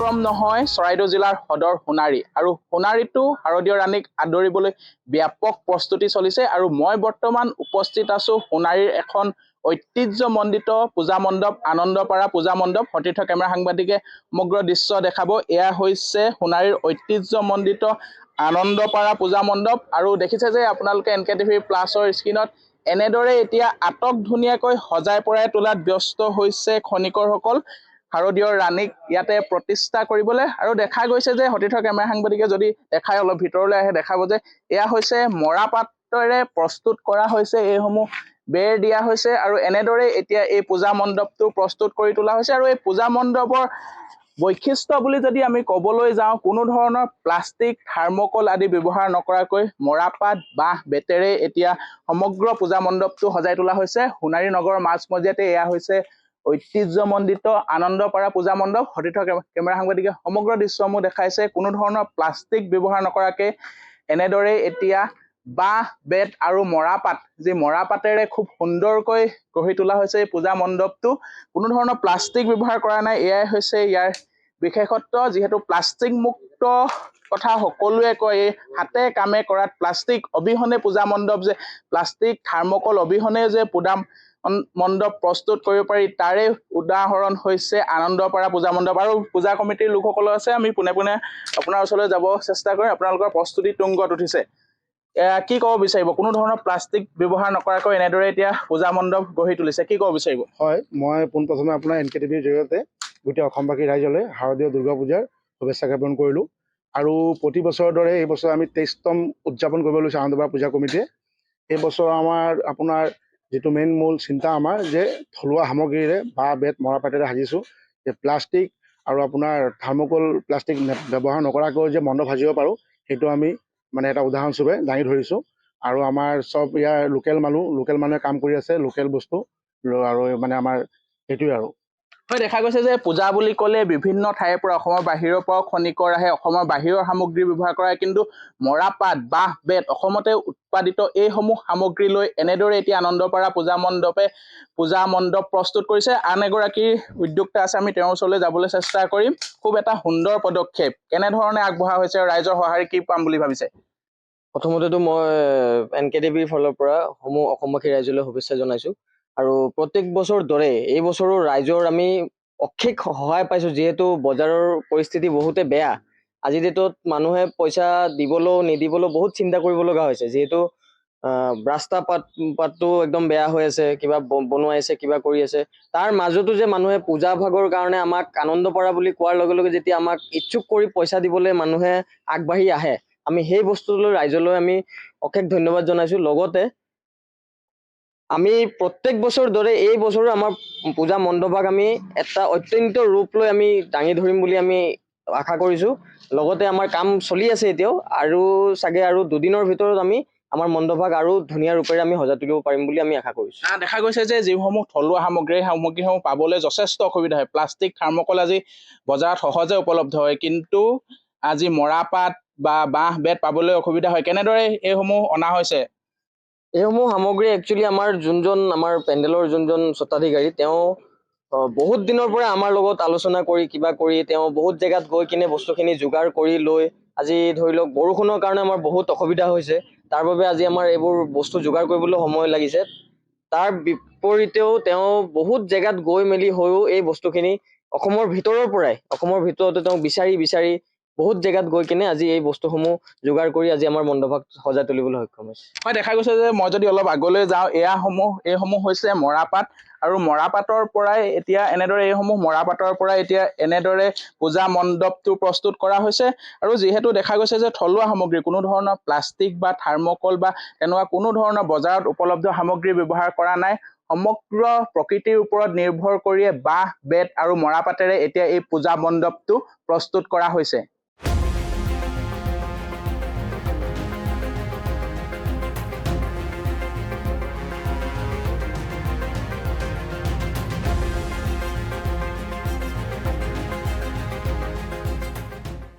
ব্যতিক্ৰম নহয় চৰাইদেউ জিলাৰ সদৰ সোণাৰী আৰু সোণাৰীতো শাৰদীয় ৰাণীক আদৰিবলৈ ব্যাপক প্ৰস্তুতি চলিছে আৰু মই বৰ্তমান উপস্থিত আছো সোণাৰীৰ এখন ঐতিহ্যমণ্ডিত পূজা মণ্ডপ আনন্দপাৰা পূজা মণ্ডপ সতীৰ্থ কেমেৰা সাংবাদিকে সমগ্ৰ দৃশ্য দেখাব। এয়া হৈছে সোণাৰীৰ ঐতিহ্যমণ্ডিত আনন্দপাৰা পূজা মণ্ডপ আৰু দেখিছে যে আপোনালোকে NKTV প্লাছৰ স্ক্ৰীনত এনেদৰে এতিয়া আটক ধুনীয়াকৈ সজাই পৰাই তোলাত ব্যস্ত হৈছে খনিকৰসকল শাৰদীয় ৰাণীক ইয়াতে প্ৰতিষ্ঠা কৰিবলৈ আৰু দেখা গৈছে যে সতীৰ্থ কেমেৰা সাংবাদিকে যদি দেখাই অলপ ভিতৰলৈ আহে দেখাব যে এয়া হৈছে মৰাপাটৰে প্ৰস্তুত কৰা হৈছে এইসমূহ বেৰ দিয়া হৈছে আৰু এনেদৰে এতিয়া এই পূজা মণ্ডপটো প্ৰস্তুত কৰি তোলা হৈছে আৰু এই পূজা মণ্ডপৰ বৈশিষ্ট্য বুলি যদি আমি ক'বলৈ যাওঁ কোনো ধৰণৰ প্লাষ্টিক থাৰ্মকল আদি ব্যৱহাৰ নকৰাকৈ মৰাপাট বাঁহ বেতেৰে এতিয়া সমগ্ৰ পূজা মণ্ডপটো সজাই তোলা হৈছে। সোণাৰী নগৰৰ মাজমজিয়াতে এয়া হৈছে ঐতিহ্যমণ্ডিত আনন্দপাৰা পূজা মণ্ডপ সতীৰ্থ কেমেৰা সাংবাদিকে সমগ্ৰ দৃশ্যসমূহ দেখাইছে কোনো ধৰণৰ প্লাষ্টিক ব্যৱহাৰ নকৰাকে এনেদৰে এতিয়া বাঁহ বেত আৰু মৰাপাট যি মৰাপাটেৰে খুব সুন্দৰকৈ গঢ়ি তোলা হৈছে এই পূজা মণ্ডপটো কোনো ধৰণৰ প্লাষ্টিক ব্যৱহাৰ কৰা নাই। এয়াই হৈছে ইয়াৰ বিশেষত্ব যিহেতু প্লাষ্টিক মুক্ত কথা সকলোৱে কয় এই হাতে কামে কৰাত প্লাষ্টিক অবিহনে পূজা মণ্ডপ যে প্লাষ্টিক থাৰ্মকল অবিহনে যে পূজা মণ্ডপ প্ৰস্তুত কৰিব পাৰি তাৰে উদাহৰণ হৈছে আনন্দপাৰা পূজা মণ্ডপ আৰু পূজা কমিটিৰ লোকসকল আছে আমি পোনে পোনে আপোনাৰ ওচৰলৈ যাব চেষ্টা কৰিম। আপোনালোকৰ প্ৰস্তুতি তুংগত উঠিছে কি ক'ব বিচাৰিব কোনো ধৰণৰ প্লাষ্টিক ব্যৱহাৰ নকৰাকৈ এনেদৰে এতিয়া পূজা মণ্ডপ গঢ়ি তুলিছে কি ক'ব বিচাৰিব? হয় মই পোনপ্ৰথমে আপোনাৰ NKTVৰ জৰিয়তে গোটেই অসমবাসী ৰাইজলৈ শাৰদীয় দুৰ্গা পূজাৰ শুভেচ্ছা জ্ঞাপন কৰিলোঁ আৰু প্ৰতি বছৰৰ দৰে এই বছৰ আমি 23তম উদযাপন কৰিব লৈছোঁ আনন্দপাৰা পূজা কমিটিয়ে। এই বছৰ আমাৰ আপোনাৰ যিটো মেইন মূল চিন্তা আমাৰ যে থলুৱা সামগ্ৰীৰে বাঁহ বেত মৰাপাটেৰে সাজিছোঁ যে প্লাষ্টিক আৰু আপোনাৰ থাৰ্মকল প্লাষ্টিক ব্যৱহাৰ নকৰাকৈ যে মণ্ডপ সাজিব পাৰোঁ সেইটো আমি মানে এটা উদাহৰণস্বৰূপে দাঙি ধৰিছোঁ আৰু আমাৰ চব ইয়াৰ লোকেল মানুহে কাম কৰি আছে লোকেল বস্তু আৰু মানে আমাৰ সেইটোৱে আৰু হয় দেখা গৈছে যে পূজা বুলি ক'লে বিভিন্ন ঠাইৰ পৰা অসমৰ বাহিৰৰ পৰাও খনিকৰ আহে অসমৰ বাহিৰৰ সামগ্ৰী ব্যৱহাৰ কৰা কিন্তু মৰাপাট বাঁহ বেত অসমতে উৎপাদিত এইসমূহ সামগ্ৰী লৈ এনেদৰে এতিয়া আনন্দপাৰা পূজা মণ্ডপ প্ৰস্তুত কৰিছে। আন এগৰাকী উদ্যোক্তা আছে আমি তেওঁৰ ওচৰলৈ যাবলৈ চেষ্টা কৰিম। খুব এটা সুন্দৰ পদক্ষেপ কেনেধৰণে আগবঢ়া হৈছে আৰু ৰাইজৰ সঁহাৰি কি পাম বুলি ভাবিছে? প্ৰথমতেতো মই NKTVৰ ফালৰ পৰা অসমবাসী ৰাইজলৈ শুভেচ্ছা জনাইছোঁ আৰু প্ৰত্যেক বছৰ দৰে এই বছৰো ৰাইজৰ আমি অশেষ সহায় পাইছোঁ যিহেতু বজাৰৰ পৰিস্থিতি বহুতে বেয়া। আজিৰ ডেটত মানুহে পইচা দিবলৈও নিদিবলৈও বহুত চিন্তা কৰিব লগা হৈছে যিহেতু ৰাস্তা পাতটো একদম বেয়া হৈ আছে কিবা বনোৱাইছে কিবা কৰি আছে তাৰ মাজতো যে মানুহে পূজা ভাগৰ কাৰণে আমাক আনন্দপাৰা বুলি কোৱাৰ লগে লগে যেতিয়া আমাক ইচ্ছুক কৰি পইচা দিবলৈ মানুহে আগবাঢ়ি আহে আমি সেই বস্তুলৈ ৰাইজলৈ আমি অশেষ ধন্যবাদ জনাইছোঁ। লগতে আমি প্ৰত্যেক বছৰ দৰে এই বছৰো আমাৰ পূজা মণ্ডপক আমি এটা অত্যন্ত ৰূপ লৈ আমি দাঙি ধৰিম বুলি আমি আশা কৰিছোঁ। লগতে আমাৰ কাম চলি আছে এতিয়াও আৰু চাগে আৰু দুদিনৰ ভিতৰত আমি আমাৰ মণ্ডপক আৰু ধুনীয়া ৰূপেৰে আমি সজাই তুলিব পাৰিম বুলি আমি আশা কৰিছোঁ। দেখা গৈছে যে যিসমূহ থলুৱা সামগ্ৰীসমূহ পাবলৈ যথেষ্ট অসুবিধা হয় প্লাষ্টিক থাৰ্মকল আজি বজাৰত সহজে উপলব্ধ হয় কিন্তু আজি মৰাপাট বা বাঁহ বেত পাবলৈ অসুবিধা হয় কেনেদৰে এইসমূহ অনা হৈছে? এইসমূহ সামগ্ৰী একচুৱেলি আমাৰ পেণ্ডেলৰ যোনজন স্বত্বাধিকাৰী তেওঁ বহুত দিনৰ পৰা আমাৰ লগত আলোচনা কৰি কিবা কৰি তেওঁ বহুত জেগাত গৈ কিনে বস্তুখিনি যোগাৰ কৰি লৈ আজি ধৰি লওক বৰষুণৰ কাৰণে আমাৰ বহুত অসুবিধা হৈছে তাৰ বাবে আজি আমাৰ এইবোৰ বস্তু যোগাৰ কৰিবলৈ সময় লাগিছে। তাৰ বিপৰীতেও তেওঁ বহুত জেগাত গৈ মেলি হৈও এই বস্তুখিনি অসমৰ ভিতৰতে তেওঁ বিচাৰি বহুত জেগাত গৈ কিনে আজি এই বস্তুসমূহ যোগাৰ কৰি আজি আমাৰ মণ্ডপক সজাই তুলিবলৈ সক্ষম হৈছে। হয় দেখা গৈছে যে মই যদি অলপ আগলৈ যাওঁ এইসমূহ হৈছে মৰাপাট আৰু মৰাপাটৰ পৰাই এতিয়া এনেদৰে পূজা মণ্ডপটো প্ৰস্তুত কৰা হৈছে আৰু যিহেতু দেখা গৈছে যে থলুৱা সামগ্ৰী কোনো ধৰণৰ প্লাষ্টিক বা থাৰ্মকল বা তেনেকুৱা কোনো ধৰণৰ বজাৰত উপলব্ধ সামগ্ৰী ব্যৱহাৰ কৰা নাই সমগ্ৰ প্ৰকৃতিৰ ওপৰত নিৰ্ভৰ কৰিয়ে বাঁহ বেত আৰু মৰাপাটেৰে এতিয়া এই পূজা মণ্ডপটো প্ৰস্তুত কৰা হৈছে।